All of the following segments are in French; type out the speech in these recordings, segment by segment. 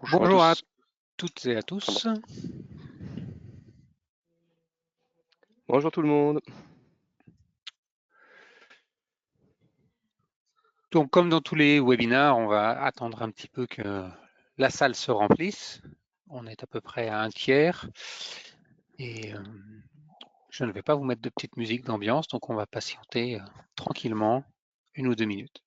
Bonjour à toutes et à tous. Bonjour tout le monde. Donc, comme dans tous les webinaires, on va attendre un petit peu que la salle se remplisse. On est à peu près à un tiers. Et je ne vais pas vous mettre de petite musique d'ambiance, donc on va patienter tranquillement 1 ou 2 minutes.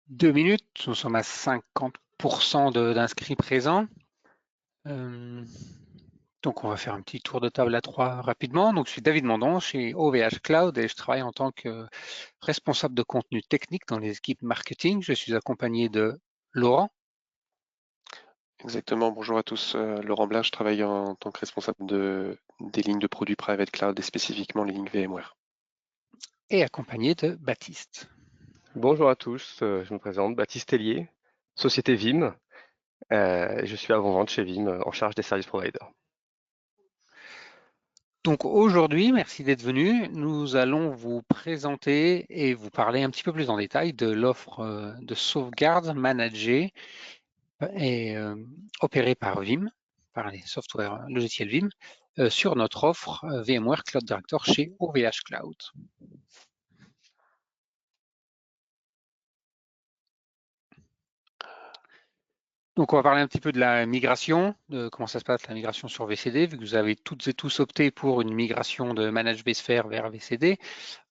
Deux minutes, nous sommes à 50% d'inscrits présents. Donc, on va faire un petit tour de table à 3 rapidement. Donc, je suis David Mandon chez OVH Cloud et je travaille en tant que responsable de contenu technique dans les équipes marketing. Je suis accompagné de Laurent. Exactement, bonjour à tous. Laurent Blin, je travaille en tant que responsable des lignes de produits Private Cloud et spécifiquement les lignes VMware. Et accompagné de Baptiste. Bonjour à tous, je me présente, Baptiste Tellier, société Vim. Je suis avant-vente chez Vim en charge des services providers. Donc aujourd'hui, merci d'être venu. Nous allons vous présenter et vous parler un petit peu plus en détail de l'offre de sauvegarde managée et opérée par Vim, par les softwares logiciels Vim, sur notre offre VMware Cloud Director chez OVH Cloud. Donc, on va parler un petit peu de la migration, de comment ça se passe, la migration sur VCD, vu que vous avez toutes et tous opté pour une migration de Managed vSphere vers VCD.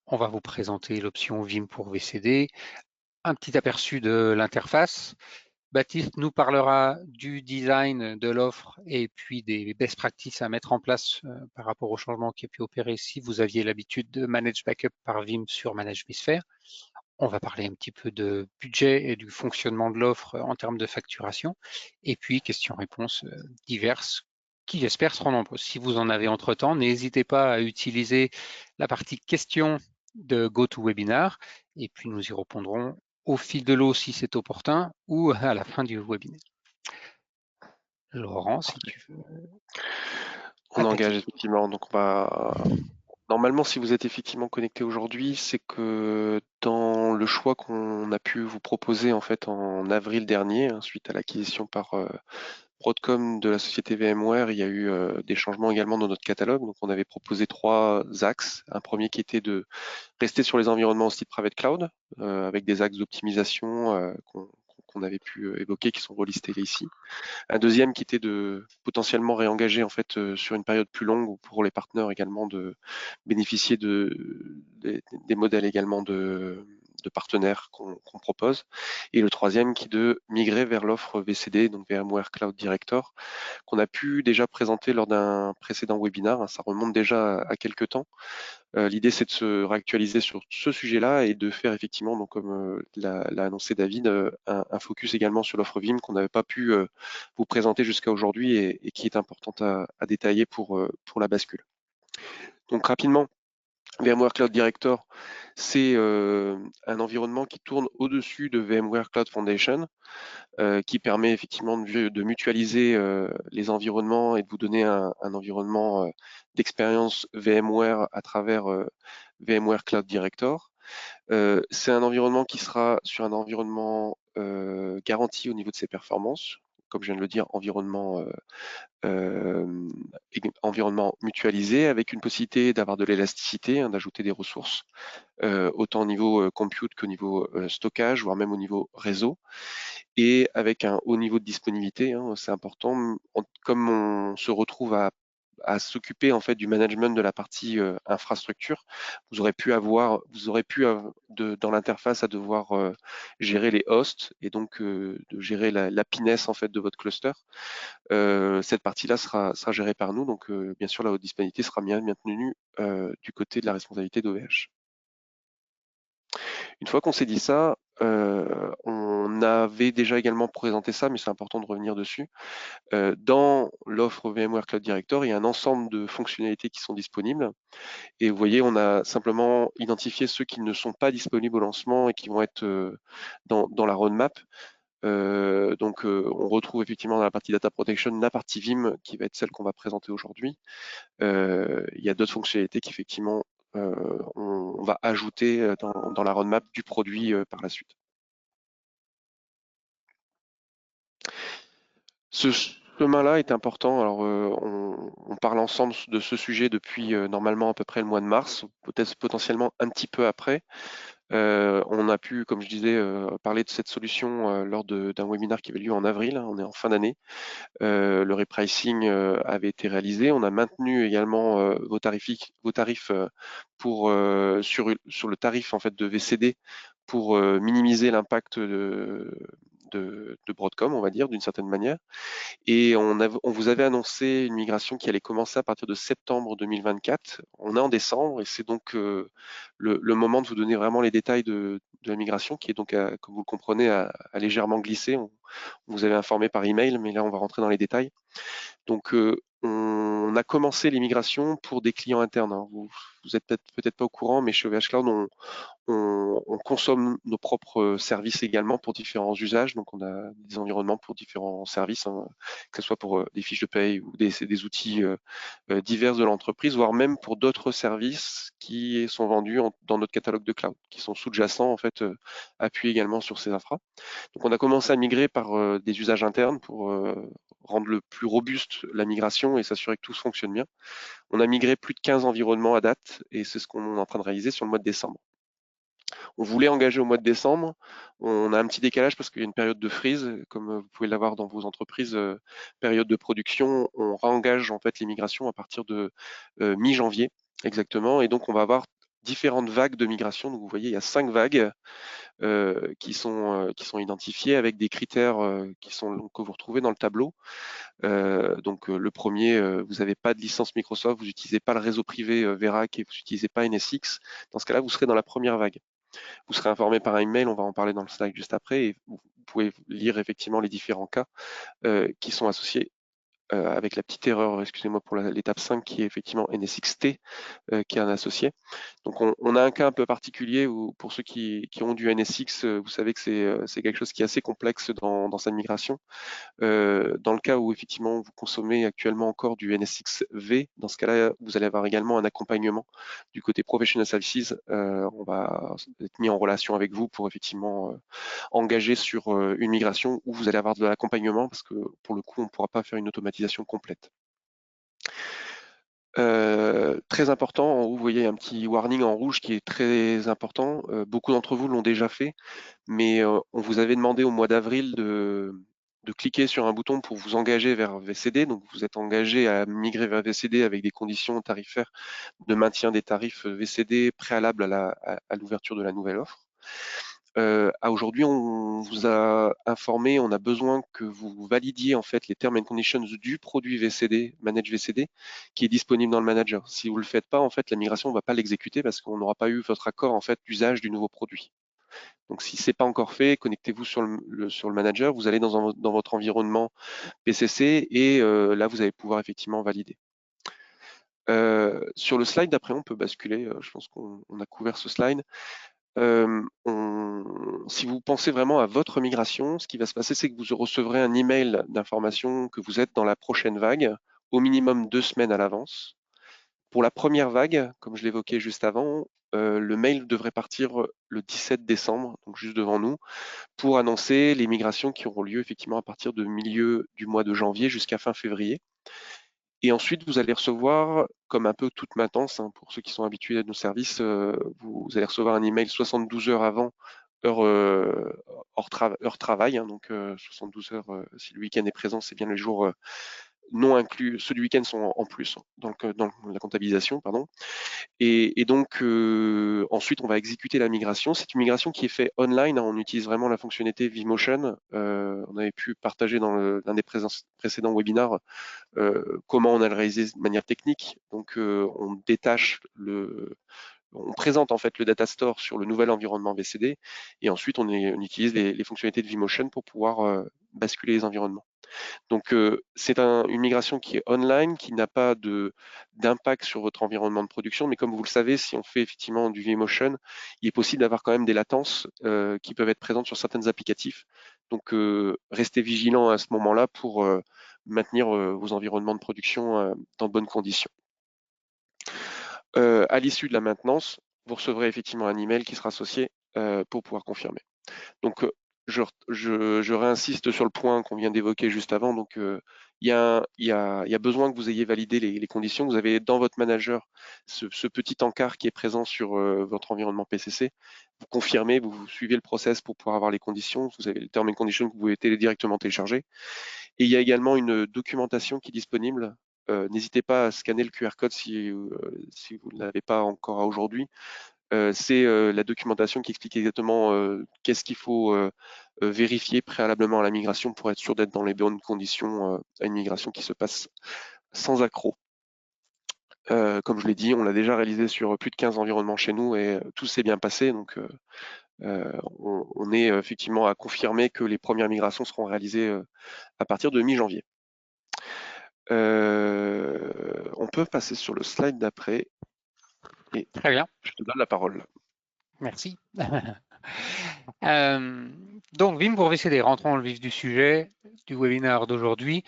On va vous présenter l'option Vim pour VCD, un petit aperçu de l'interface. Baptiste nous parlera du design de l'offre et puis des best practices à mettre en place par rapport au changement qui a pu opérer si vous aviez l'habitude de Manage Backup par Vim sur Managed vSphere. On va parler un petit peu de budget et du fonctionnement de l'offre en termes de facturation. Et puis, questions-réponses diverses qui, j'espère, seront nombreuses. Si vous en avez entre-temps, n'hésitez pas à utiliser la partie questions de GoToWebinar et puis nous y répondrons au fil de l'eau si c'est opportun ou à la fin du webinaire. Laurent, si tu veux. On engage effectivement, donc on va... Normalement, si vous êtes effectivement connecté aujourd'hui, c'est que dans le choix qu'on a pu vous proposer en fait en avril dernier, suite à l'acquisition par Broadcom de la société VMware, il y a eu des changements également dans notre catalogue. Donc, on avait proposé 3 axes. Un premier qui était de rester sur les environnements aussi private cloud, avec des axes d'optimisation qu'on avait pu évoquer, qui sont relistés ici. Un deuxième qui était de potentiellement réengager en fait sur une période plus longue ou pour les partenaires également de bénéficier des modèles également de partenaires qu'on propose. Et le troisième qui est de migrer vers l'offre VCD, donc VMware Cloud Director, qu'on a pu déjà présenter lors d'un précédent webinaire. Ça remonte déjà à quelques temps. L'idée, c'est de se réactualiser sur ce sujet-là et de faire effectivement, donc comme l'a annoncé David, un focus également sur l'offre Vim qu'on n'avait pas pu vous présenter jusqu'à aujourd'hui et qui est importante à détailler pour la bascule. Donc rapidement, VMware Cloud Director, C'est un environnement qui tourne au-dessus de VMware Cloud Foundation, qui permet effectivement de mutualiser les environnements et de vous donner un environnement d'expérience VMware à travers VMware Cloud Director. C'est un environnement qui sera sur un environnement garanti au niveau de ses performances. Comme je viens de le dire, environnement mutualisé avec une possibilité d'avoir de l'élasticité, hein, d'ajouter des ressources, autant au niveau compute qu'au niveau stockage, voire même au niveau réseau, et avec un haut niveau de disponibilité, hein, c'est important. Comme on se retrouve à s'occuper en fait du management de la partie infrastructure, vous aurez pu dans l'interface à devoir gérer les hosts et donc de gérer la pinesse en fait de votre cluster. Cette partie-là sera gérée par nous, donc bien sûr la haute disponibilité sera bien tenue du côté de la responsabilité d'OVH. Une fois qu'on s'est dit ça, on avait déjà également présenté ça, mais c'est important de revenir dessus. Dans l'offre VMware Cloud Director, il y a un ensemble de fonctionnalités qui sont disponibles. Et vous voyez, on a simplement identifié ceux qui ne sont pas disponibles au lancement et qui vont être dans la roadmap. On retrouve effectivement dans la partie Data Protection la partie Vim qui va être celle qu'on va présenter aujourd'hui. Il y a d'autres fonctionnalités qu'effectivement on va ajouter dans la roadmap du produit par la suite. Ce chemin-là est important. Alors, on parle ensemble de ce sujet depuis normalement à peu près le mois de mars, peut-être potentiellement un petit peu après. On a pu, comme je disais, parler de cette solution lors d'un webinaire qui avait lieu en avril. Hein, on est en fin d'année. Le repricing avait été réalisé. On a maintenu également vos tarifs sur le tarif en fait de VCD pour minimiser l'impact de Broadcom, on va dire, d'une certaine manière. Et on vous avait annoncé une migration qui allait commencer à partir de septembre 2024. On est en décembre et c'est donc le moment de vous donner vraiment les détails de la migration qui est donc, comme vous le comprenez, à légèrement glisser. On vous avait informé par email, mais là on va rentrer dans les détails. Donc on a commencé les migrations pour des clients internes. Hein. Vous êtes peut-être pas au courant, mais chez OVH Cloud, on consomme nos propres services également pour différents usages. Donc, on a des environnements pour différents services, hein, que ce soit pour des fiches de paye ou des outils divers de l'entreprise, voire même pour d'autres services qui sont vendus dans notre catalogue de cloud, qui sont sous-jacents, en fait, appuyés également sur ces infras. Donc, on a commencé à migrer par des usages internes pour rendre le plus robuste la migration et s'assurer que tout fonctionne bien. On a migré plus de 15 environnements à date et c'est ce qu'on est en train de réaliser sur le mois de décembre. On voulait engager au mois de décembre. On a un petit décalage parce qu'il y a une période de freeze, comme vous pouvez l'avoir dans vos entreprises, période de production. On réengage en fait les migrations à partir de mi-janvier exactement. Et donc on va avoir différentes vagues de migration. Donc vous voyez, il y a 5 vagues qui sont identifiées avec des critères que vous retrouvez dans le tableau. Le premier, vous n'avez pas de licence Microsoft, vous n'utilisez pas le réseau privé Verac et vous n'utilisez pas NSX. Dans ce cas-là, vous serez dans la première vague. Vous serez informé par email, on va en parler dans le slide juste après, et vous pouvez lire effectivement les différents cas qui sont associés avec la petite erreur, excusez-moi pour l'étape 5, qui est effectivement NSXT, qui est un associé. Donc on a un cas un peu particulier où pour ceux qui ont du NSX, vous savez que c'est quelque chose qui est assez complexe dans sa migration. Dans le cas où effectivement vous consommez actuellement encore du NSX-V, dans ce cas-là, vous allez avoir également un accompagnement du côté Professional Services. On va être mis en relation avec vous pour effectivement engager sur une migration où vous allez avoir de l'accompagnement parce que pour le coup, on ne pourra pas faire une automatisation complète. Très important, en haut, vous voyez un petit warning en rouge qui est très important. Beaucoup d'entre vous l'ont déjà fait, mais on vous avait demandé au mois d'avril de cliquer sur un bouton pour vous engager vers VCD. Donc, vous êtes engagé à migrer vers VCD avec des conditions tarifaires de maintien des tarifs VCD préalables à l'ouverture de la nouvelle offre. Aujourd'hui, on vous a informé, on a besoin que vous validiez en fait les terms and conditions du produit VCD, Manage VCD, qui est disponible dans le manager. Si vous ne le faites pas, en fait, la migration ne va pas l'exécuter parce qu'on n'aura pas eu votre accord en fait d'usage du nouveau produit. Donc, si c'est pas encore fait, connectez-vous sur le manager. Vous allez dans votre environnement PCC et là, vous allez pouvoir effectivement valider. Sur le slide d'après, on peut basculer. Je pense qu'on a couvert ce slide. Si vous pensez vraiment à votre migration, ce qui va se passer, c'est que vous recevrez un email d'information que vous êtes dans la prochaine vague, au minimum 2 semaines à l'avance. Pour la première vague, comme je l'évoquais juste avant, le mail devrait partir le 17 décembre, donc juste devant nous, pour annoncer les migrations qui auront lieu effectivement à partir de milieu du mois de janvier jusqu'à fin février. Et ensuite, vous allez recevoir, comme un peu toute maintenance, hein, pour ceux qui sont habitués à nos services, vous allez recevoir un email 72 heures avant, heure travail, hein, donc 72 heures, si le week-end est présent, c'est bien les jours non inclus, ceux du week-end sont en plus, dans la comptabilisation, pardon. Et donc, ensuite, on va exécuter la migration. C'est une migration qui est faite online, hein. On utilise vraiment la fonctionnalité vMotion. On avait pu partager dans l'un des précédents webinars comment on a le réalisé de manière technique. Donc, on détache on présente en fait le data store sur le nouvel environnement VCD et ensuite on utilise les fonctionnalités de vMotion pour pouvoir basculer les environnements. Donc c'est une migration qui est online, qui n'a pas d'impact sur votre environnement de production, mais comme vous le savez, si on fait effectivement du vMotion, il est possible d'avoir quand même des latences qui peuvent être présentes sur certains applicatifs. Donc restez vigilants à ce moment-là pour maintenir vos environnements de production dans de bonnes conditions. À l'issue de la maintenance, vous recevrez effectivement un email qui sera associé pour pouvoir confirmer. Donc, je réinsiste sur le point qu'on vient d'évoquer juste avant. Donc, il y a besoin que vous ayez validé les conditions. Vous avez dans votre manager ce petit encart qui est présent sur votre environnement PCC. Vous confirmez, vous suivez le process pour pouvoir avoir les conditions. Vous avez les termes et conditions que vous pouvez directement télécharger. Et il y a également une documentation qui est disponible. N'hésitez pas à scanner le QR code si vous ne l'avez pas encore à aujourd'hui. C'est la documentation qui explique exactement qu'est-ce qu'il faut vérifier préalablement à la migration pour être sûr d'être dans les bonnes conditions à une migration qui se passe sans accroc. Comme je l'ai dit, on l'a déjà réalisé sur plus de 15 environnements chez nous et tout s'est bien passé. Donc, on est effectivement à confirmer que les premières migrations seront réalisées à partir de mi-janvier. On peut passer sur le slide d'après. Et Très bien. je te donne la parole. Merci. Donc, Vim pour VCD, rentrons dans le vif du sujet du webinaire d'aujourd'hui.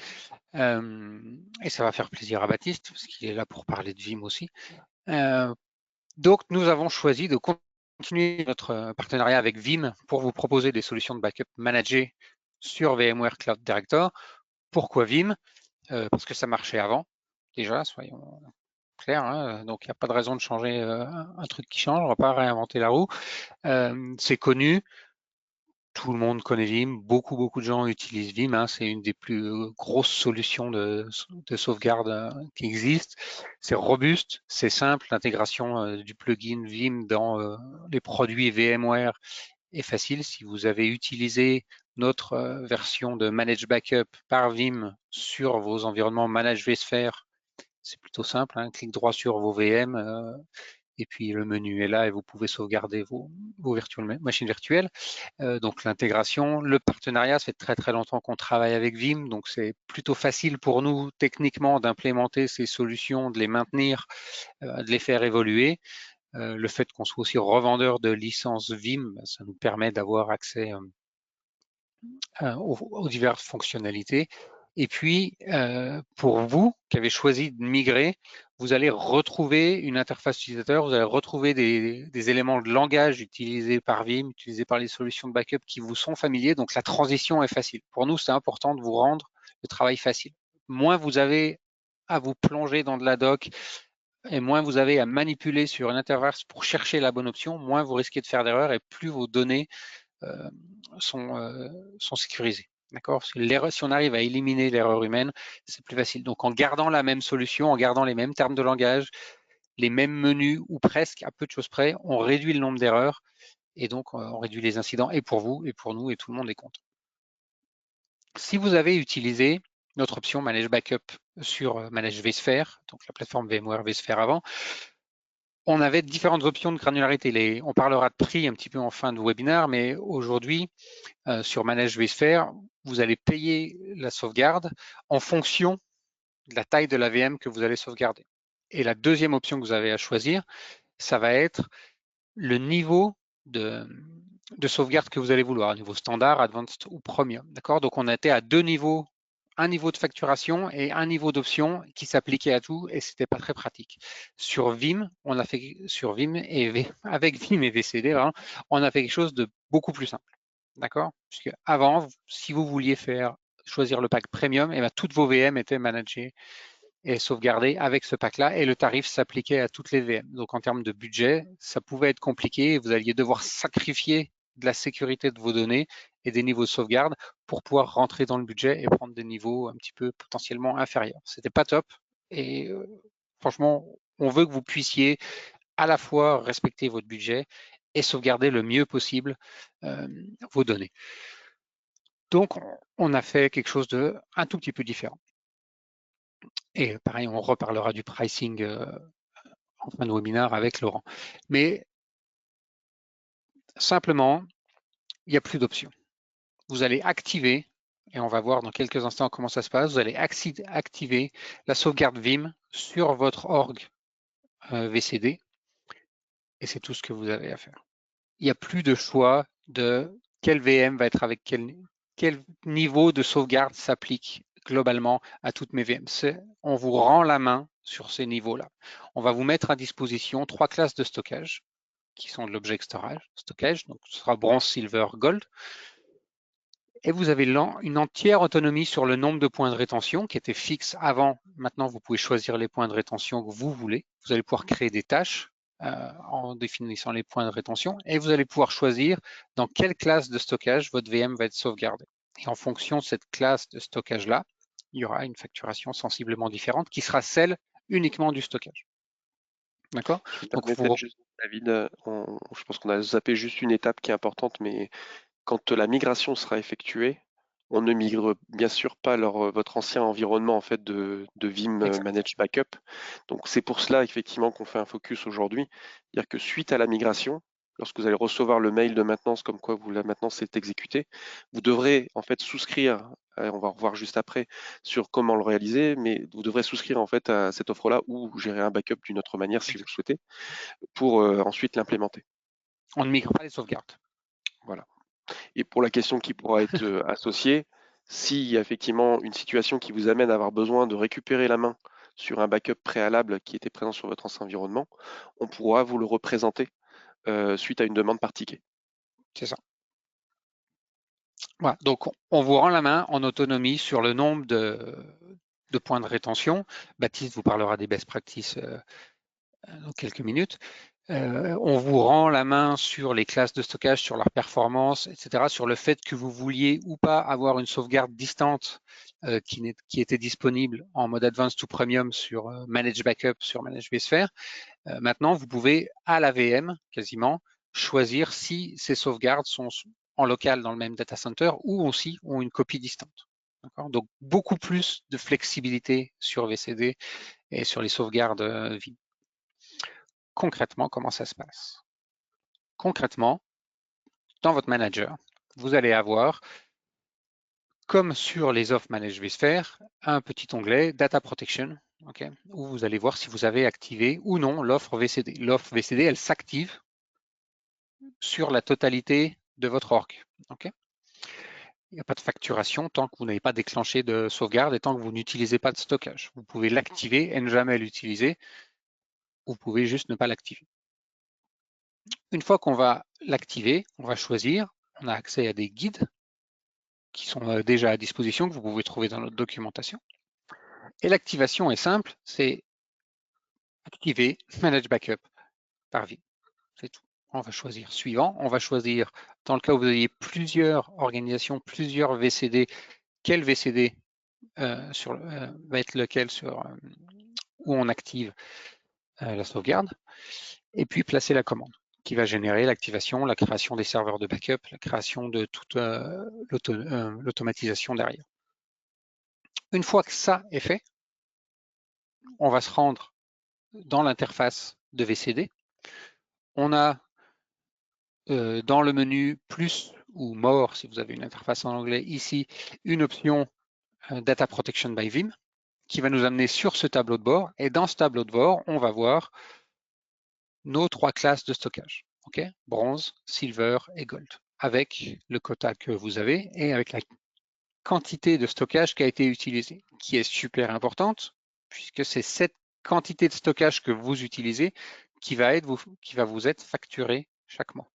Et ça va faire plaisir à Baptiste, parce qu'il est là pour parler de Vim aussi. Donc, nous avons choisi de continuer notre partenariat avec Vim pour vous proposer des solutions de backup managées sur VMware Cloud Director. Pourquoi Vim? Parce que ça marchait avant, déjà, soyons clairs, hein. Donc il n'y a pas de raison de changer un truc qui change, on ne va pas réinventer la roue. C'est connu, tout le monde connaît Vim, beaucoup de gens utilisent Vim, hein. C'est une des plus grosses solutions de sauvegarde qui existent. C'est robuste, c'est simple, l'intégration du plugin Vim dans les produits VMware est facile. Si vous avez utilisé notre version de Manage Backup par Vim sur vos environnements Manage vSphere, c'est plutôt simple, hein. Clic droit sur vos VM et puis le menu est là et vous pouvez sauvegarder vos machines virtuelles. Donc l'intégration, le partenariat, ça fait très longtemps qu'on travaille avec Vim, donc c'est plutôt facile pour nous techniquement d'implémenter ces solutions, de les maintenir, de les faire évoluer. Le fait qu'on soit aussi revendeur de licences Vim, ça nous permet d'avoir accès aux diverses fonctionnalités. Et puis, pour vous qui avez choisi de migrer, vous allez retrouver une interface utilisateur, vous allez retrouver des éléments de langage utilisés par Vim, utilisés par les solutions de backup qui vous sont familiers. Donc, la transition est facile. Pour nous, c'est important de vous rendre le travail facile. Moins vous avez à vous plonger dans de la doc et moins vous avez à manipuler sur une interface pour chercher la bonne option, moins vous risquez de faire d'erreurs et plus vos données sont sécurisées. D'accord? Si on arrive à éliminer l'erreur humaine, c'est plus facile. Donc, en gardant la même solution, en gardant les mêmes termes de langage, les mêmes menus ou presque à peu de choses près, on réduit le nombre d'erreurs et donc on réduit les incidents et pour vous et pour nous et tout le monde est content. Si vous avez utilisé notre option Manage Backup sur Manage vSphere, donc la plateforme VMware vSphere avant, on avait différentes options de granularité. On parlera de prix un petit peu en fin de webinaire, mais aujourd'hui, sur Manage vSphere, vous allez payer la sauvegarde en fonction de la taille de la VM que vous allez sauvegarder. Et la deuxième option que vous avez à choisir, ça va être le niveau de sauvegarde que vous allez vouloir, niveau standard, advanced ou premium. D'accord? Donc on était à deux niveaux, un niveau de facturation et un niveau d'option qui s'appliquait à tout et c'était pas très pratique. Sur Vim, on a fait sur Vim et avec Vim et VCD, hein, on a fait quelque chose de beaucoup plus simple. D'accord? Puisque avant, si vous vouliez choisir le pack premium, et bien toutes vos VM étaient managées et sauvegardées avec ce pack-là et le tarif s'appliquait à toutes les VM. Donc en termes de budget, ça pouvait être compliqué et vous alliez devoir sacrifier de la sécurité de vos données et des niveaux de sauvegarde pour pouvoir rentrer dans le budget et prendre des niveaux un petit peu potentiellement inférieurs. C'était pas top et franchement, on veut que vous puissiez à la fois respecter votre budget et sauvegarder le mieux possible vos données. Donc, on a fait quelque chose de un tout petit peu différent. Et pareil, on reparlera du pricing en fin de webinaire avec Laurent. Mais simplement, il n'y a plus d'options. Vous allez activer, et on va voir dans quelques instants comment ça se passe, vous allez activer la sauvegarde Vim sur votre org VCD, et c'est tout ce que vous avez à faire. Il n'y a plus de choix de quel VM va être avec quel niveau de sauvegarde s'applique globalement à toutes mes VM. On vous rend la main sur ces niveaux-là. On va vous mettre à disposition 3 classes de stockage qui sont de l'object stockage, donc ce sera bronze, silver, gold. Et vous avez une entière autonomie sur le nombre de points de rétention qui était fixe avant. Maintenant, vous pouvez choisir les points de rétention que vous voulez. Vous allez pouvoir créer des tâches en définissant les points de rétention et vous allez pouvoir choisir dans quelle classe de stockage votre VM va être sauvegardée. Et en fonction de cette classe de stockage-là, il y aura une facturation sensiblement différente qui sera celle uniquement du stockage. D'accord? Donc, juste, David, je pense qu'on a zappé juste une étape qui est importante, mais quand la migration sera effectuée, on ne migre bien sûr pas votre ancien environnement en fait de Vim Manage Backup. Donc c'est pour cela effectivement qu'on fait un focus aujourd'hui. C'est-à-dire que suite à la migration, lorsque vous allez recevoir le mail de maintenance comme quoi la maintenance est exécutée, vous devrez en fait souscrire, on va revoir juste après sur comment le réaliser, mais vous devrez souscrire en fait à cette offre-là ou gérer un backup d'une autre manière si vous le souhaitez, pour ensuite l'implémenter. On ne migre pas les sauvegardes. Voilà. Et pour la question qui pourra être associée, s'il y a effectivement une situation qui vous amène à avoir besoin de récupérer la main sur un backup préalable qui était présent sur votre ancien environnement, on pourra vous le représenter suite à une demande par ticket. C'est ça. Voilà, donc on vous rend la main en autonomie sur le nombre de points de rétention. Baptiste vous parlera des best practices dans quelques minutes. On vous rend la main sur les classes de stockage, sur leur performance, etc., sur le fait que vous vouliez ou pas avoir une sauvegarde distante qui était disponible en mode Advanced ou Premium sur Manage Backup, sur Manage vSphere. Maintenant, vous pouvez, à la VM, quasiment, choisir si ces sauvegardes sont en local dans le même data center ou aussi ont une copie distante. Donc, beaucoup plus de flexibilité sur VCD et sur les sauvegardes Vim. Concrètement, comment ça se passe? Concrètement, dans votre manager, vous allez avoir, comme sur les offres Manage vSphere, un petit onglet Data Protection, où vous allez voir si vous avez activé ou non l'offre VCD. L'offre VCD, elle s'active sur la totalité de votre org. Il n'y a pas de facturation tant que vous n'avez pas déclenché de sauvegarde et tant que vous n'utilisez pas de stockage. Vous pouvez l'activer et ne jamais l'utiliser. Vous pouvez juste ne pas l'activer. Une fois qu'on va l'activer, on va choisir, on a accès à des guides qui sont déjà à disposition, que vous pouvez trouver dans notre documentation. Et l'activation est simple, c'est activer Manage Backup par Vim. C'est tout. On va choisir suivant. On va choisir, dans le cas où vous ayez plusieurs organisations, plusieurs VCD, quel VCD va être lequel où on active la sauvegarde. Et puis placer la commande qui va générer l'activation, la création des serveurs de backup, la création de toute l'automatisation derrière. Une fois que ça est fait, on va se rendre dans l'interface de VCD. On a dans le menu plus ou more, si vous avez une interface en anglais ici, une option Data Protection by Vim. qui va nous amener sur ce tableau de bord. Et dans ce tableau de bord, on va voir nos 3 classes de stockage. Okay, bronze, silver et gold, avec le quota que vous avez et avec la quantité de stockage qui a été utilisée, qui est super importante, puisque c'est cette quantité de stockage que vous utilisez qui va vous être facturée chaque mois.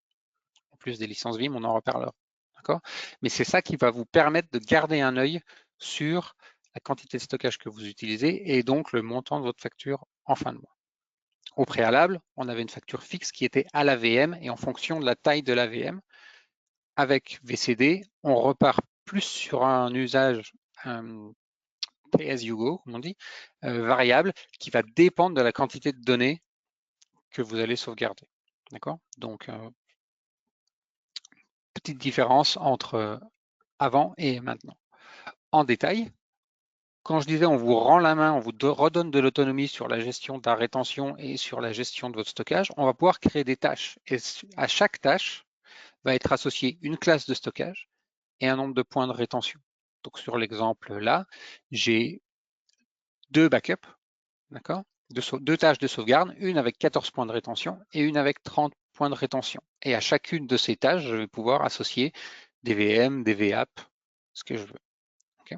En plus des licences Vim, on en reparlera. D'accord? Mais c'est ça qui va vous permettre de garder un œil sur la quantité de stockage que vous utilisez et donc le montant de votre facture en fin de mois. Au préalable, on avait une facture fixe qui était à la VM et en fonction de la taille de la VM, avec VCD, on repart plus sur un usage pay as you go, comme on dit, variable, qui va dépendre de la quantité de données que vous allez sauvegarder. D'accord? Donc, petite différence entre avant et maintenant. En détail, quand je disais on vous rend la main, on vous redonne de l'autonomie sur la gestion de la rétention et sur la gestion de votre stockage, on va pouvoir créer des tâches. Et à chaque tâche va être associée une classe de stockage et un nombre de points de rétention. Donc sur l'exemple là, j'ai 2 backups, d'accord, deux tâches de sauvegarde, une avec 14 points de rétention et une avec 30 points de rétention. Et à chacune de ces tâches, je vais pouvoir associer des VM, des VAP, ce que je veux. Okay.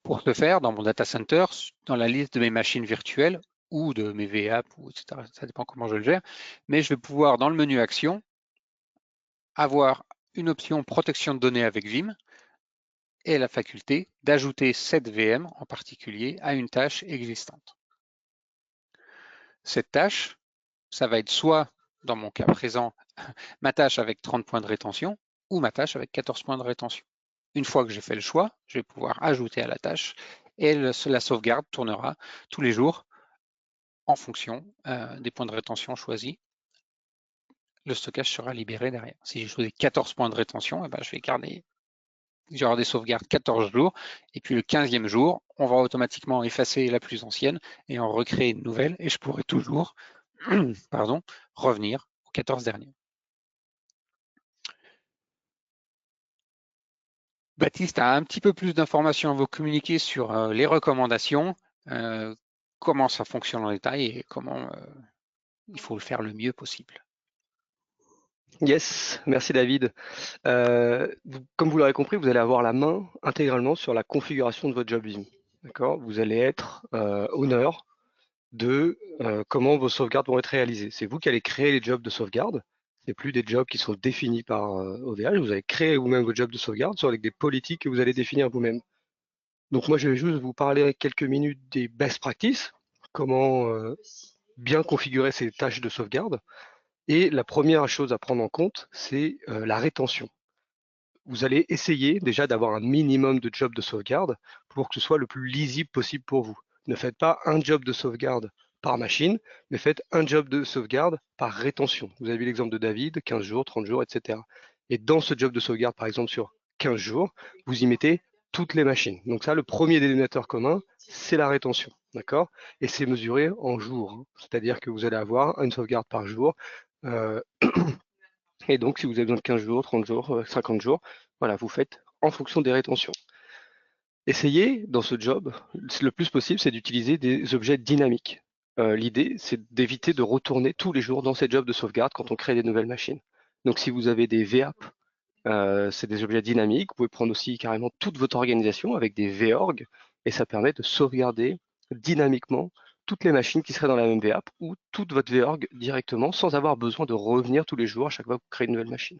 Pour ce faire, dans mon data center, dans la liste de mes machines virtuelles ou de mes VAP, etc., ça dépend comment je le gère, mais je vais pouvoir, dans le menu Action, avoir une option protection de données avec Vim et la faculté d'ajouter cette VM en particulier à une tâche existante. Cette tâche, ça va être soit, dans mon cas présent, ma tâche avec 30 points de rétention ou ma tâche avec 14 points de rétention. Une fois que j'ai fait le choix, je vais pouvoir ajouter à la tâche et la sauvegarde tournera tous les jours en fonction des points de rétention choisis. Le stockage sera libéré derrière. Si j'ai choisi 14 points de rétention, eh ben, je vais garder, j'aurai des sauvegardes 14 jours et puis le 15e jour, on va automatiquement effacer la plus ancienne et en recréer une nouvelle et je pourrai toujours pardon, revenir aux 14 derniers. Baptiste a un petit peu plus d'informations à vous communiquer sur les recommandations, comment ça fonctionne en détail et comment il faut le faire le mieux possible. Yes, merci David. Comme vous l'aurez compris, vous allez avoir la main intégralement sur la configuration de votre job Vim. D'accord? Vous allez être honneur de comment vos sauvegardes vont être réalisées. C'est vous qui allez créer les jobs de sauvegarde. C'est plus des jobs qui sont définis par OVH. Vous allez créer vous-même vos jobs de sauvegarde avec des politiques que vous allez définir vous-même. Donc moi, je vais juste vous parler quelques minutes des best practices, comment bien configurer ces tâches de sauvegarde. Et la première chose à prendre en compte, c'est la rétention. Vous allez essayer déjà d'avoir un minimum de jobs de sauvegarde pour que ce soit le plus lisible possible pour vous. Ne faites pas un job de sauvegarde par machine, mais faites un job de sauvegarde par rétention. Vous avez vu l'exemple de David, 15 jours, 30 jours, etc. Et dans ce job de sauvegarde, par exemple sur 15 jours, vous y mettez toutes les machines. Donc ça, le premier dénominateur commun, c'est la rétention. D'accord? Et c'est mesuré en jours. Hein. C'est-à-dire que vous allez avoir une sauvegarde par jour. Et donc, si vous avez besoin de 15 jours, 30 jours, 50 jours, voilà, vous faites en fonction des rétentions. Essayez, dans ce job, le plus possible, c'est d'utiliser des objets dynamiques. L'idée, c'est d'éviter de retourner tous les jours dans ces jobs de sauvegarde quand on crée des nouvelles machines. Donc, si vous avez des VAP, c'est des objets dynamiques. Vous pouvez prendre aussi carrément toute votre organisation avec des VORG, et ça permet de sauvegarder dynamiquement toutes les machines qui seraient dans la même VAP ou toute votre VORG directement sans avoir besoin de revenir tous les jours à chaque fois que vous créez une nouvelle machine.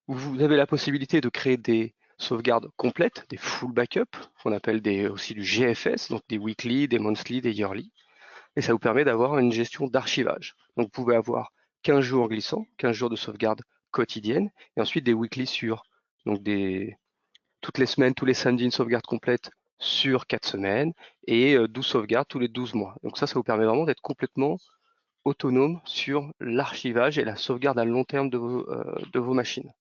Vous avez la possibilité de créer des sauvegardes complètes, des full backup, qu'on appelle aussi du GFS, donc des weekly, des monthly, des yearly, et ça vous permet d'avoir une gestion d'archivage. Donc vous pouvez avoir 15 jours glissants, 15 jours de sauvegarde quotidienne, et ensuite des weekly sur, donc toutes les semaines, tous les samedis, une sauvegarde complète sur 4 semaines, et 12 sauvegardes tous les 12 mois. Donc ça vous permet vraiment d'être complètement autonome sur l'archivage et la sauvegarde à long terme de vos machines.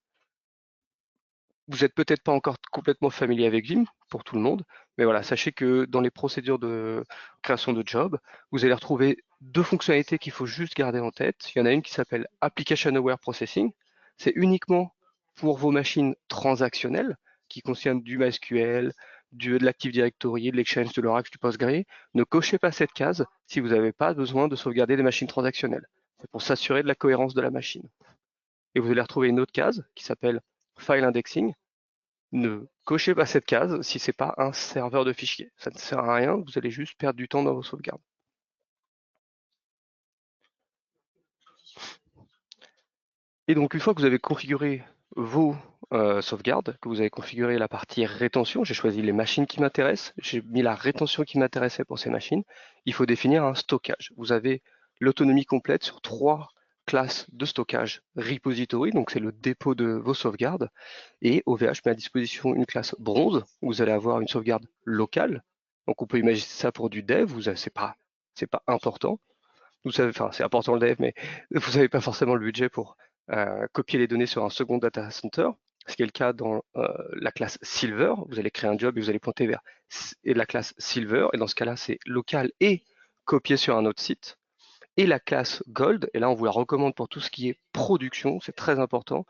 Vous n'êtes peut-être pas encore complètement familier avec Vim, pour tout le monde, mais voilà, sachez que dans les procédures de création de job, vous allez retrouver 2 fonctionnalités qu'il faut juste garder en tête. Il y en a une qui s'appelle Application Aware Processing. C'est uniquement pour vos machines transactionnelles, qui concernent du MySQL, de l'Active Directory, de l'Exchange, de l'Oracle, du Postgre, ne cochez pas cette case si vous n'avez pas besoin de sauvegarder des machines transactionnelles. C'est pour s'assurer de la cohérence de la machine. Et vous allez retrouver une autre case qui s'appelle File Indexing. Ne cochez pas cette case si ce n'est pas un serveur de fichiers. Ça ne sert à rien, vous allez juste perdre du temps dans vos sauvegardes. Et donc, une fois que vous avez configuré vos sauvegardes, que vous avez configuré la partie rétention, j'ai choisi les machines qui m'intéressent, j'ai mis la rétention qui m'intéressait pour ces machines, il faut définir un stockage. Vous avez l'autonomie complète sur 3 classes de stockage repository, donc c'est le dépôt de vos sauvegardes, et OVH met à disposition une classe bronze, où vous allez avoir une sauvegarde locale, donc on peut imaginer ça pour du dev, c'est pas important. Vous savez, enfin c'est important le dev, mais vous n'avez pas forcément le budget pour copier les données sur un second data center, ce qui est le cas dans la classe Silver. Vous allez créer un job et vous allez pointer vers la classe Silver, et dans ce cas-là, c'est local et copié sur un autre site. Et la classe Gold, et là on vous la recommande pour tout ce qui est production, c'est très important,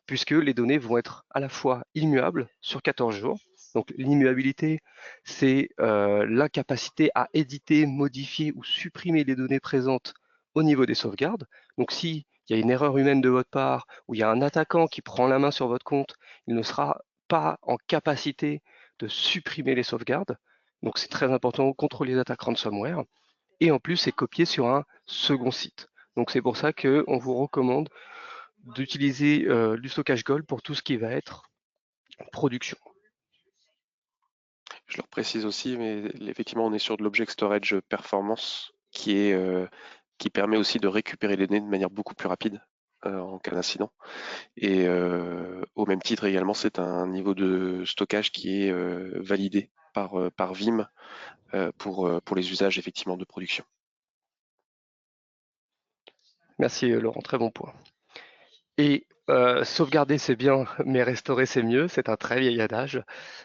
puisque les données vont être à la fois immuables sur 14 jours. Donc l'immuabilité, c'est l'incapacité à éditer, modifier ou supprimer les données présentes au niveau des sauvegardes. Donc s'il y a une erreur humaine de votre part, ou il y a un attaquant qui prend la main sur votre compte, il ne sera pas en capacité de supprimer les sauvegardes. Donc c'est très important contre les attaques ransomware. Et en plus, c'est copié sur un second site. Donc c'est pour ça qu'on vous recommande d'utiliser du stockage Gold pour tout ce qui va être production. Je le précise aussi, mais effectivement, on est sur de l'Object Storage Performance qui permet aussi de récupérer les données de manière beaucoup plus rapide en cas d'incident. Et au même titre également, c'est un niveau de stockage qui est validé par Vim pour les usages effectivement de production. Merci Laurent, très bon point. Et sauvegarder c'est bien, mais restaurer c'est mieux, c'est un très vieil adage.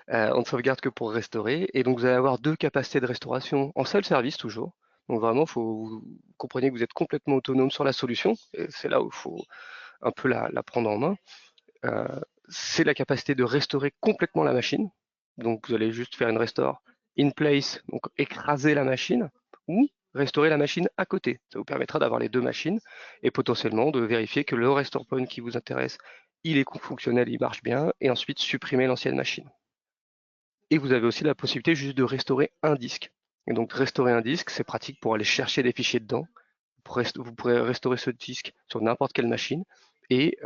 On ne sauvegarde que pour restaurer, et donc vous allez avoir 2 capacités de restauration en self-service toujours. Donc vraiment, vous comprenez que vous êtes complètement autonome sur la solution, et c'est là où il faut un peu la prendre en main. C'est la capacité de restaurer complètement la machine. Donc vous allez juste faire une restore in place, donc écraser la machine, ou restaurer la machine à côté. Ça vous permettra d'avoir les 2 machines et potentiellement de vérifier que le restore point qui vous intéresse, il est fonctionnel, il marche bien, et ensuite supprimer l'ancienne machine. Et vous avez aussi la possibilité juste de restaurer un disque. Et donc restaurer un disque, c'est pratique pour aller chercher des fichiers dedans. Vous pourrez restaurer ce disque sur n'importe quelle machine, et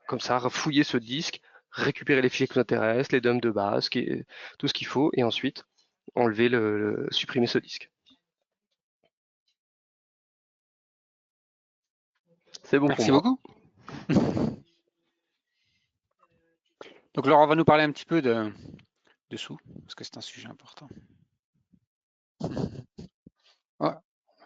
comme ça, fouiller ce disque, récupérer les fichiers qui vous intéressent, les dumps de base, tout ce qu'il faut, et ensuite enlever supprimer ce disque. C'est bon pour Merci moi. beaucoup. Donc Laurent va nous parler un petit peu de dessous, parce que c'est un sujet important. Ouais,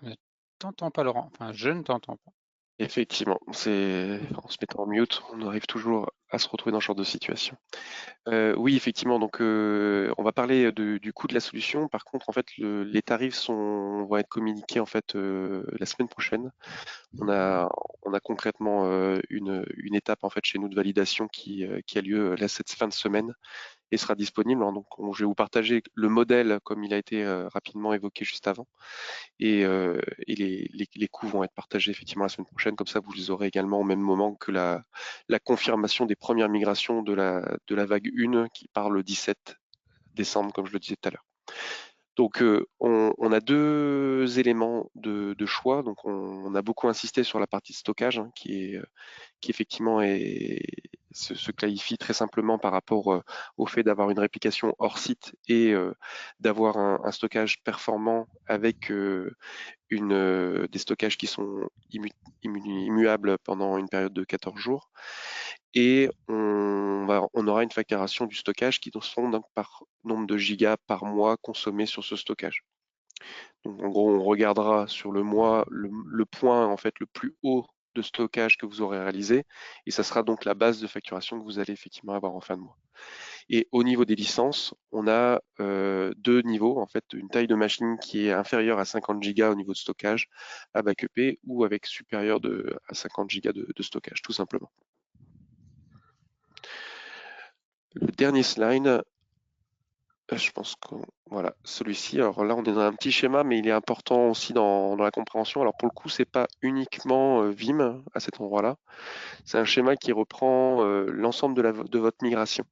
on ne t'entend pas Laurent, enfin je ne t'entends pas. Effectivement, en se mettant en mute, on arrive toujours à se retrouver dans ce genre de situation. Oui, effectivement, donc on va parler du coût de la solution. Par contre, en fait, les tarifs vont être communiqués en fait la semaine prochaine. On a concrètement une étape en fait chez nous de validation qui a lieu là cette fin de semaine et sera disponible. Donc, je vais vous partager le modèle comme il a été rapidement évoqué juste avant. Et les coûts vont être partagés effectivement la semaine prochaine. Comme ça, vous les aurez également au même moment que la confirmation des premières migrations de la vague 1 qui part le 17 décembre, comme je le disais tout à l'heure. Donc, on a 2 éléments de choix. Donc, on a beaucoup insisté sur la partie stockage qui effectivement se qualifie très simplement par rapport au fait d'avoir une réplication hors site et d'avoir un stockage performant avec des stockages qui sont immuables pendant une période de 14 jours. Et on aura une facturation du stockage qui sont donc par nombre de gigas par mois consommés sur ce stockage. Donc en gros, on regardera sur le mois le point en fait le plus haut de stockage que vous aurez réalisé, et ça sera donc la base de facturation que vous allez effectivement avoir en fin de mois. Et au niveau des licences, on a 2 niveaux, en fait, une taille de machine qui est inférieure à 50 Go au niveau de stockage à BackUP ou avec supérieur à 50 Go de stockage, tout simplement. Le dernier slide Je pense que voilà, celui-ci, alors là on est dans un petit schéma, mais il est important aussi dans la compréhension. Alors pour le coup, c'est pas uniquement Vim à cet endroit-là, c'est un schéma qui reprend l'ensemble de votre migration.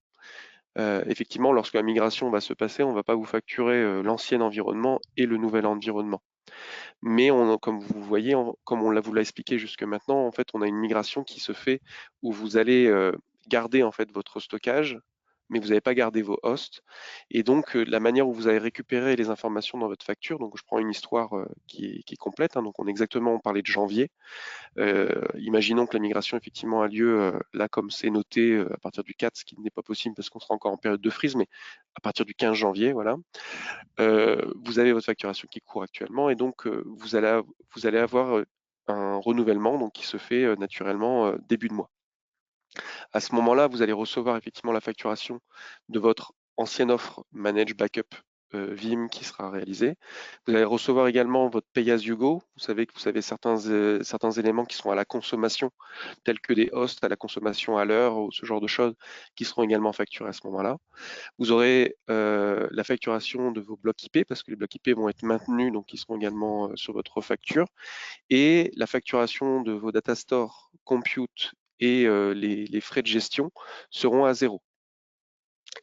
Effectivement, lorsque la migration va se passer, on ne va pas vous facturer l'ancien environnement et le nouvel environnement. Mais comme vous voyez, comme on vous l'a expliqué jusque maintenant, en fait, on a une migration qui se fait où vous allez garder en fait votre stockage, mais vous n'avez pas gardé vos hosts. Et donc, la manière où vous allez récupérer les informations dans votre facture, donc je prends une histoire qui est complète, hein, donc on parlait de janvier. Imaginons que la migration effectivement a lieu là comme c'est noté à partir du 4, ce qui n'est pas possible parce qu'on sera encore en période de freeze, mais à partir du 15 janvier, voilà. Vous avez votre facturation qui court actuellement et donc vous allez avoir un renouvellement donc, qui se fait naturellement début de mois. À ce moment-là, vous allez recevoir effectivement la facturation de votre ancienne offre Manage Backup Vim qui sera réalisée. Vous allez recevoir également votre Pay as you go. Vous savez que vous avez certains éléments qui seront à la consommation, tels que des hosts à la consommation à l'heure ou ce genre de choses qui seront également facturés à ce moment-là. Vous aurez la facturation de vos blocs IP parce que les blocs IP vont être maintenus, donc ils seront également sur votre facture. Et la facturation de vos data store, compute et les frais de gestion seront à 0.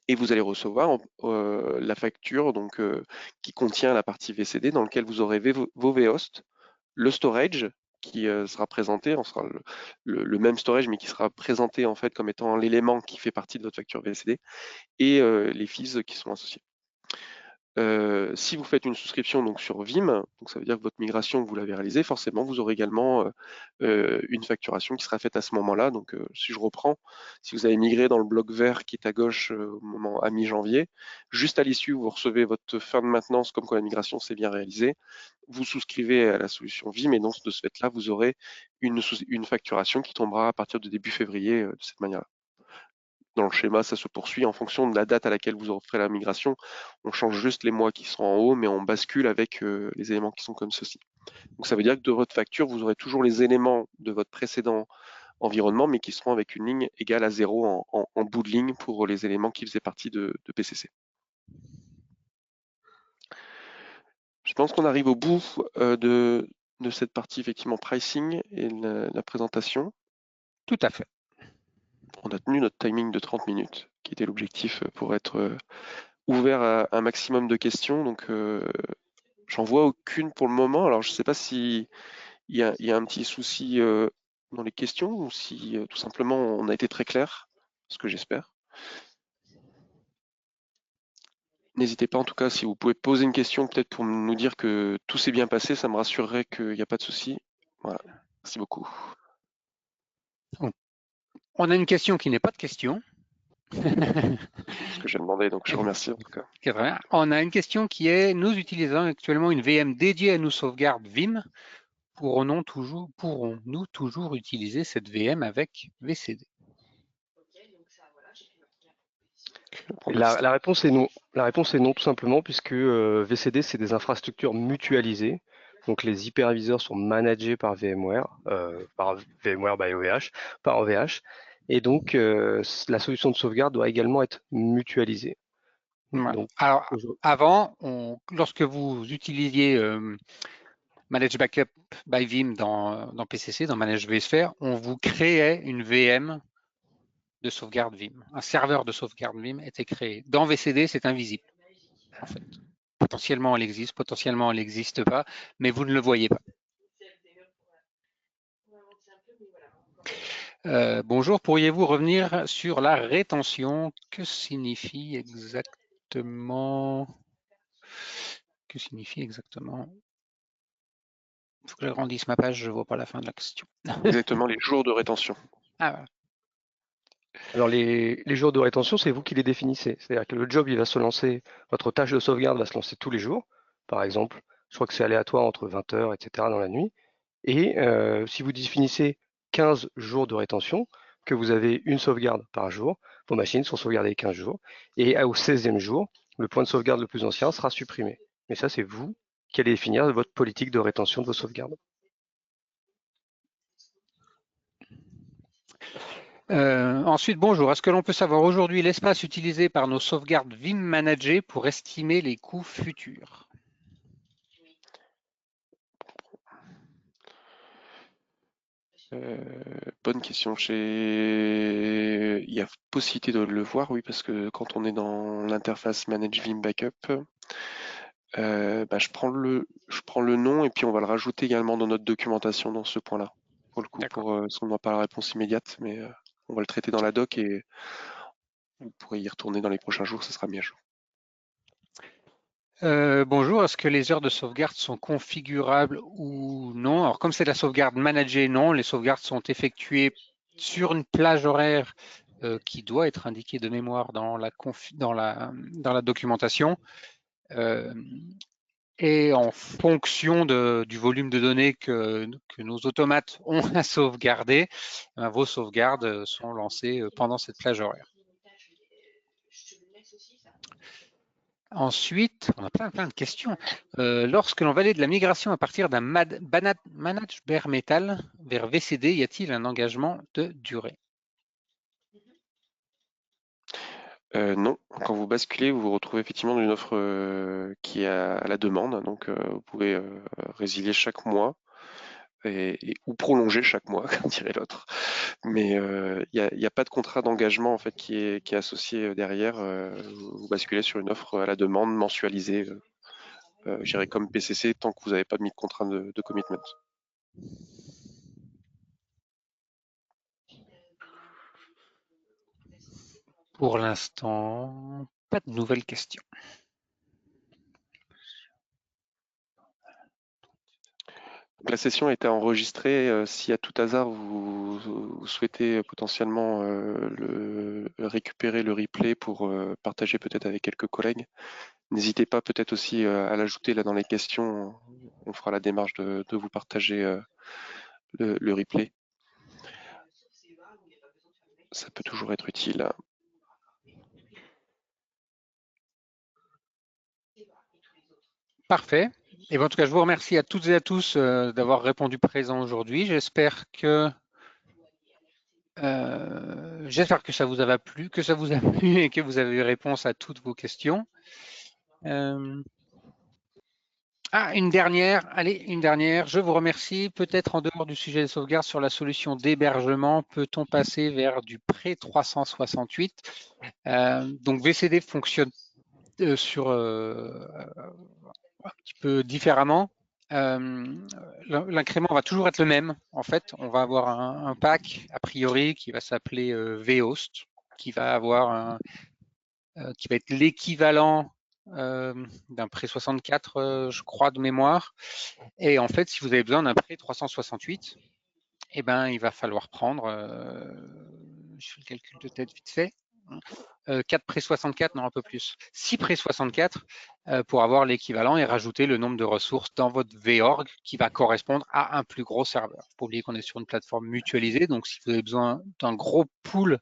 Et vous allez recevoir la facture donc, qui contient la partie VCD dans laquelle vous aurez vos vhosts, le storage qui sera présenté, on sera le même storage mais qui sera présenté en fait comme étant l'élément qui fait partie de votre facture VCD et les fees qui sont associés. Si vous faites une souscription donc sur Vim, donc ça veut dire que votre migration, vous l'avez réalisée, forcément, vous aurez également une facturation qui sera faite à ce moment-là. Donc, si je reprends, si vous avez migré dans le bloc vert qui est à gauche au moment à mi-janvier, juste à l'issue, vous recevez votre fin de maintenance comme quoi la migration s'est bien réalisée. Vous souscrivez à la solution Vim et donc de ce fait-là, vous aurez une facturation qui tombera à partir de début février de cette manière-là. Dans le schéma, ça se poursuit en fonction de la date à laquelle vous ferez la migration. On change juste les mois qui sont en haut, mais on bascule avec les éléments qui sont comme ceci. Donc ça veut dire que de votre facture, vous aurez toujours les éléments de votre précédent environnement, mais qui seront avec une ligne égale à 0 en bout de ligne pour les éléments qui faisaient partie de PCC. Je pense qu'on arrive au bout de cette partie effectivement pricing et la présentation. Tout à fait. On a tenu notre timing de 30 minutes, qui était l'objectif pour être ouvert à un maximum de questions. Donc, j'en vois aucune pour le moment. Alors, je ne sais pas s'il y a un petit souci dans les questions ou si tout simplement on a été très clair, ce que j'espère. N'hésitez pas en tout cas, si vous pouvez poser une question peut-être pour nous dire que tout s'est bien passé, ça me rassurerait qu'il n'y a pas de souci. Voilà, merci beaucoup. On a une question qui n'est pas de question. Ce que j'ai demandé, donc je vous remercie en tout cas. Okay, très bien. On a une question qui est, nous utilisons actuellement une VM dédiée à nos sauvegardes Vim. Pourrons-nous toujours utiliser cette VM avec VCD? La réponse est non. La réponse est non, tout simplement, puisque VCD, c'est des infrastructures mutualisées. Donc les hyperviseurs sont managés par VMware by OVH, par OVH. Et donc la solution de sauvegarde doit également être mutualisée. Ouais. Donc, Alors, avant, lorsque vous utilisiez Manage Backup by Vim dans PCC, dans Manage vSphere, on vous créait une VM de sauvegarde Vim. Un serveur de sauvegarde Vim était créé. Dans VCD, c'est invisible, en fait. Potentiellement, elle existe, potentiellement, elle n'existe pas, mais vous ne le voyez pas. Bonjour, pourriez-vous revenir sur la rétention? Que signifie exactement? Que signifie exactement? Il faut que j'agrandisse ma page, je ne vois pas la fin de la question. Exactement, les jours de rétention. Ah, voilà. Alors les jours de rétention, c'est vous qui les définissez. C'est-à-dire que le job, il va se lancer, votre tâche de sauvegarde va se lancer tous les jours. Par exemple, je crois que c'est aléatoire entre 20 heures, etc. dans la nuit. Et si vous définissez 15 jours de rétention, que vous avez une sauvegarde par jour, vos machines sont sauvegardées 15 jours. Et au 16e jour, le point de sauvegarde le plus ancien sera supprimé. Mais ça, c'est vous qui allez définir votre politique de rétention de vos sauvegardes. Ensuite, bonjour. Est-ce que l'on peut savoir aujourd'hui l'espace utilisé par nos sauvegardes Vim managées pour estimer les coûts futurs? Bonne question. Il y a possibilité de le voir, oui, parce que quand on est dans l'interface Manage Vim Backup, je prends le nom et puis on va le rajouter également dans notre documentation dans ce point-là. Pour le coup, D'accord. parce qu'on n'a pas la réponse immédiate, mais on va le traiter dans la doc et vous pourrez y retourner dans les prochains jours, ce sera mis à jour. Bonjour, est-ce que les heures de sauvegarde sont configurables ou non? Alors, comme c'est de la sauvegarde managée, non. Les sauvegardes sont effectuées sur une plage horaire qui doit être indiquée de mémoire dans la documentation. Et en fonction du volume de données que nos automates ont à sauvegarder, vos sauvegardes sont lancées pendant cette plage horaire. Ensuite, on a plein de questions. Lorsque l'on valide la migration à partir d'un manage bare metal vers VCD, y a-t-il un engagement de durée? Non, quand vous basculez, vous vous retrouvez effectivement dans une offre qui est à la demande. Donc, vous pouvez résilier chaque mois ou prolonger chaque mois, comme dirait l'autre. Mais il y a pas de contrat d'engagement en fait qui est associé derrière. Vous basculez sur une offre à la demande mensualisée, je dirais comme PCC, tant que vous n'avez pas mis de contrat de commitment. Pour l'instant, pas de nouvelles questions. Donc, la session a été enregistrée. Si à tout hasard vous souhaitez potentiellement récupérer le replay pour partager peut-être avec quelques collègues, n'hésitez pas peut-être aussi à l'ajouter là dans les questions. On fera la démarche de vous partager le replay. Ça peut toujours être utile. Parfait. Et en tout cas, je vous remercie à toutes et à tous d'avoir répondu présent aujourd'hui. J'espère que ça vous a plu, et que vous avez eu réponse à toutes vos questions. Une dernière. Allez, une dernière. Je vous remercie. Peut-être en dehors du sujet de sauvegarde sur la solution d'hébergement, peut-on passer vers du pré 368? Donc VCD fonctionne sur un petit peu différemment. L'incrément va toujours être le même. En fait, on va avoir un pack a priori qui va s'appeler vhost, qui va être l'équivalent d'un pré 64, je crois, de mémoire. Et en fait, si vous avez besoin d'un pré 368, eh ben, il va falloir prendre, je fais le calcul de tête vite fait, 4 pré 64, non un peu plus, 6 pré 64 pour avoir l'équivalent et rajouter le nombre de ressources dans votre VORG qui va correspondre à un plus gros serveur. Il faut pas oublier qu'on est sur une plateforme mutualisée, donc si vous avez besoin d'un gros pool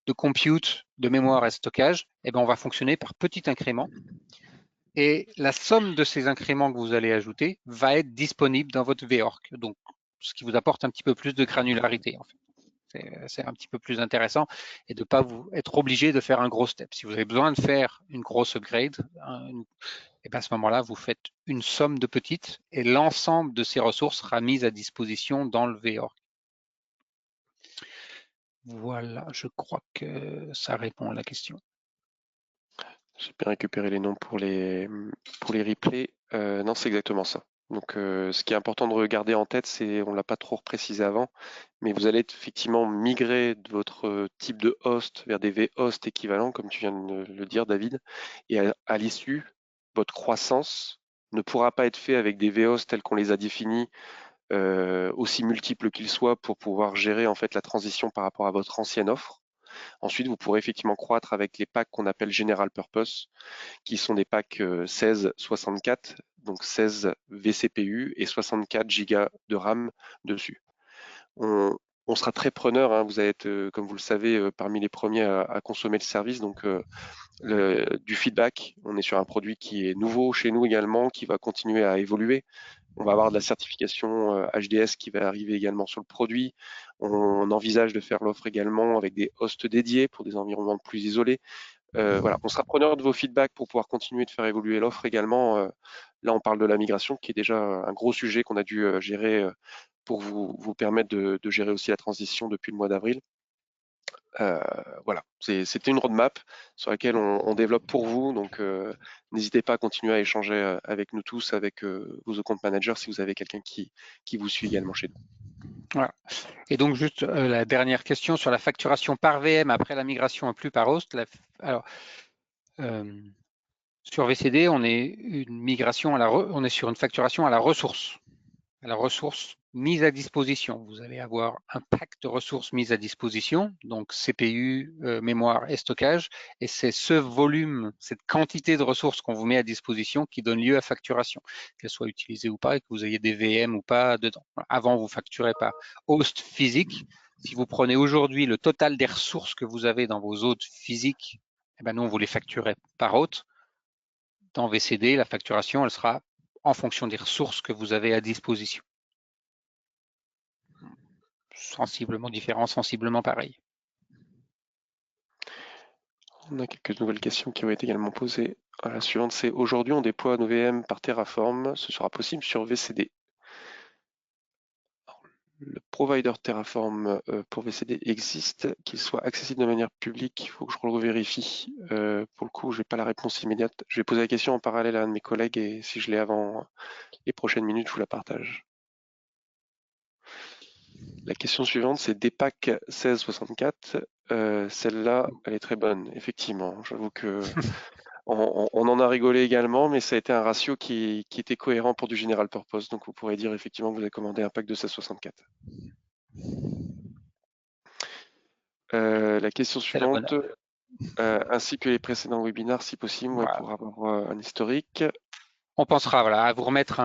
de compute, de mémoire et de stockage, eh ben, on va fonctionner par petits incréments. Et la somme de ces incréments que vous allez ajouter va être disponible dans votre VORG, donc ce qui vous apporte un petit peu plus de granularité en fait. C'est un petit peu plus intéressant et de ne pas vous être obligé de faire un gros step. Si vous avez besoin de faire une grosse upgrade, et bien à ce moment-là, vous faites une somme de petites et l'ensemble de ces ressources sera mise à disposition dans le VORG. Voilà, je crois que ça répond à la question. J'ai bien récupéré les noms pour les replays. Non, c'est exactement ça. Donc, ce qui est important de regarder en tête, c'est, on l'a pas trop précisé avant, mais vous allez effectivement migrer de votre type de host vers des vhosts équivalents, comme tu viens de le dire, David. Et à l'issue, votre croissance ne pourra pas être faite avec des vhosts tels qu'on les a définis, aussi multiples qu'ils soient, pour pouvoir gérer en fait la transition par rapport à votre ancienne offre. Ensuite, vous pourrez effectivement croître avec les packs qu'on appelle General Purpose, qui sont des packs 16-64, donc 16 vCPU et 64 Go de RAM dessus. On sera très preneur, hein, vous allez être, comme vous le savez, parmi les premiers à consommer le service, donc du feedback. On est sur un produit qui est nouveau chez nous également, qui va continuer à évoluer. On va avoir de la certification HDS qui va arriver également sur le produit. On envisage de faire l'offre également avec des hosts dédiés pour des environnements plus isolés. Voilà, on sera preneur de vos feedbacks pour pouvoir continuer de faire évoluer l'offre également. Là, on parle de la migration qui est déjà un gros sujet qu'on a dû gérer pour vous permettre de gérer aussi la transition depuis le mois d'avril. Voilà, c'était une roadmap sur laquelle on développe pour vous, donc n'hésitez pas à continuer à échanger avec nous tous, avec vos account managers si vous avez quelqu'un qui vous suit également chez nous. Voilà. Et donc juste la dernière question sur la facturation par VM après la migration et plus par host. Alors, sur VCD, on est on est sur une facturation à la ressource mise à disposition. Vous allez avoir un pack de ressources mises à disposition, donc CPU, mémoire et stockage, et c'est ce volume, cette quantité de ressources qu'on vous met à disposition qui donne lieu à facturation, qu'elle soit utilisée ou pas, et que vous ayez des VM ou pas dedans. Avant, vous facturez par host physique. Si vous prenez aujourd'hui le total des ressources que vous avez dans vos hôtes physiques, eh ben nous, on vous les facturait par hôte. Dans VCD, la facturation, elle sera en fonction des ressources que vous avez à disposition. Sensiblement différent, sensiblement pareil. On a quelques nouvelles questions qui ont été également posées. La suivante, c'est aujourd'hui on déploie nos VM par Terraform. Ce sera possible sur VCD. Le provider Terraform pour VCD existe, qu'il soit accessible de manière publique, il faut que je le revérifie. Pour le coup, je n'ai pas la réponse immédiate. Je vais poser la question en parallèle à un de mes collègues et si je l'ai avant les prochaines minutes, je vous la partage. La question suivante, c'est DPAC 1664. Celle-là, elle est très bonne, effectivement. J'avoue que on en a rigolé également, mais ça a été un ratio qui était cohérent pour du general purpose. Donc vous pourrez dire effectivement que vous avez commandé un pack de 1664. La question suivante, ainsi que les précédents webinaires, si possible, voilà. pour avoir un historique. On pensera voilà, à vous remettre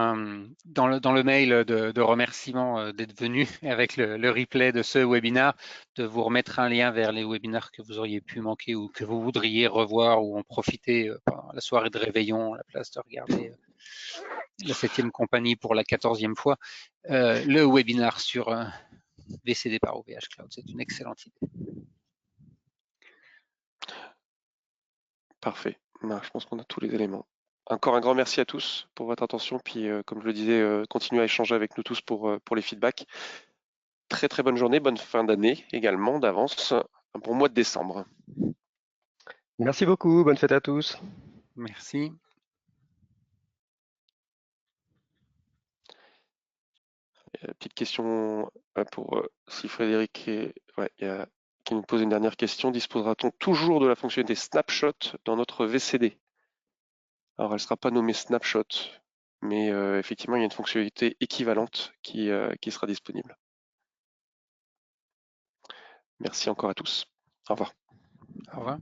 dans le mail de remerciement d'être venu avec le replay de ce webinaire, de vous remettre un lien vers les webinaires que vous auriez pu manquer ou que vous voudriez revoir ou en profiter pendant la soirée de réveillon à la place de regarder la 7e compagnie pour la 14e fois. Le webinaire sur VCD par OVH Cloud, c'est une excellente idée. Parfait. Je pense qu'on a tous les éléments. Encore un grand merci à tous pour votre attention. Puis, comme je le disais, continuez à échanger avec nous tous pour les feedbacks. Très très bonne journée, bonne fin d'année également d'avance. Un bon mois de décembre. Merci beaucoup, bonne fête à tous. Merci. Petite question pour si Frédéric qui nous pose une dernière question. Disposera-t-on toujours de la fonctionnalité snapshot dans notre VCD? Alors, elle ne sera pas nommée snapshot, mais effectivement, il y a une fonctionnalité équivalente qui sera disponible. Merci encore à tous. Au revoir. Au revoir.